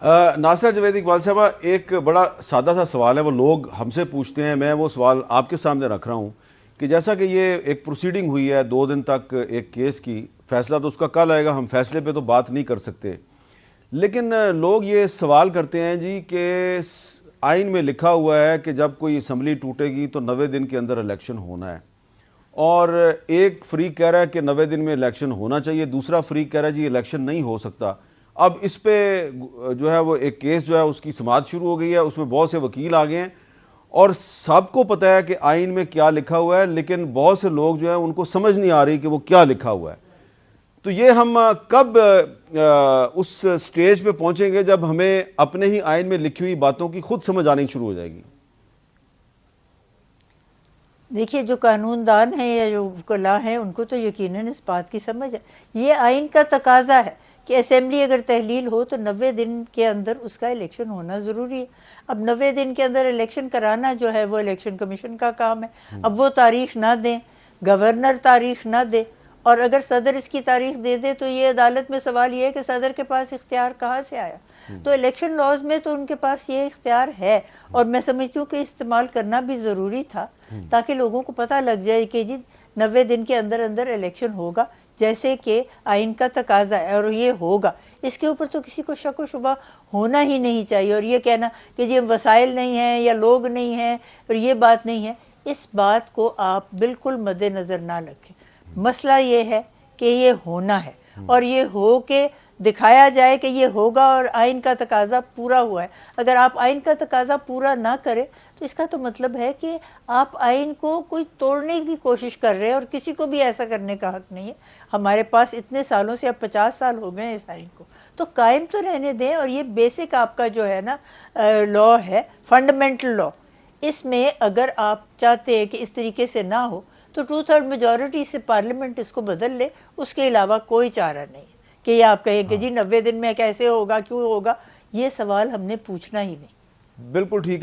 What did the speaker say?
नासिरा जवेद इकबाल साहबा, एक बड़ा सादा सा सवाल है, वो लोग हमसे पूछते हैं, मैं वो सवाल आपके सामने रख रहा हूँ कि जैसा कि ये एक प्रोसीडिंग हुई है 2 दिन तक एक केस की, फैसला तो उसका कल आएगा, हम फैसले पे तो बात नहीं कर सकते, लेकिन लोग ये सवाल करते हैं जी कि आइन में लिखा हुआ है कि जब कोई असम्बली टूटेगी तो 90 दिन के अंदर इलेक्शन होना है, और एक फ्रीक कह रहा है कि 90 दिन में इलेक्शन होना चाहिए, दूसरा फ्रीक कह रहा है जी इलेक्शन नहीं हो सकता। अब इस पे जो है वो एक केस जो है उसकी समाअत शुरू हो गई है, उसमें बहुत से वकील आ गए हैं और सबको पता है कि आइन में क्या लिखा हुआ है, लेकिन बहुत से लोग जो है उनको समझ नहीं आ रही कि वो क्या लिखा हुआ है। तो ये हम कब उस स्टेज पे पहुंचेंगे जब हमें अपने ही आइन में लिखी हुई बातों की खुद समझ आनी शुरू हो जाएगी? देखिए, जो कानूनदान हैं या जो वकला हैं उनको तो यकीनन इस बात की समझ है। ये आइन का तकाजा है कि असेंबली अगर तहलील हो तो 90 दिन के अंदर उसका इलेक्शन होना ज़रूरी है। अब 90 दिन के अंदर इलेक्शन कराना जो है वो इलेक्शन कमीशन का काम है। अब वो तारीख ना दें, गवर्नर तारीख ना दे, और अगर सदर इसकी तारीख दे दे तो ये अदालत में सवाल ये है कि सदर के पास इख्तियार कहाँ से आया। तो इलेक्शन लॉज में तो उनके पास ये इख्तियार है, और मैं समझती हूँ कि इस्तेमाल करना भी ज़रूरी था ताकि लोगों को पता लग जाए कि जी 90 दिन के अंदर अंदर इलेक्शन होगा जैसे कि आइन का तकाजा है, और ये होगा। इसके ऊपर तो किसी को शक व शुबा होना ही नहीं चाहिए। और ये कहना कि जी वसाइल नहीं हैं या लोग नहीं हैं और ये बात नहीं है, इस बात को आप बिल्कुल मद्देनज़र ना रखें। मसला ये है कि ये होना है, और ये हो के दिखाया जाए कि ये होगा और आइन का तकाजा पूरा हुआ है। अगर आप आइन का तकाजा पूरा ना करें तो इसका तो मतलब है कि आप आइन को कोई तोड़ने की कोशिश कर रहे हैं, और किसी को भी ऐसा करने का हक नहीं है। हमारे पास इतने सालों से, अब 50 साल हो गए इस आइन को, तो कायम तो रहने दें। और ये बेसिक आपका जो है ना लॉ है, फंडामेंटल लॉ, इसमें अगर आप चाहते हैं कि इस तरीके से ना हो तो 2/3 मेजॉरिटी से पार्लियामेंट इसको बदल ले, उसके अलावा कोई चारा नहीं कि ये आप कहें कि जी 90 दिन में कैसे होगा, क्यों होगा। ये सवाल हमने पूछना ही नहीं। बिल्कुल ठीक है।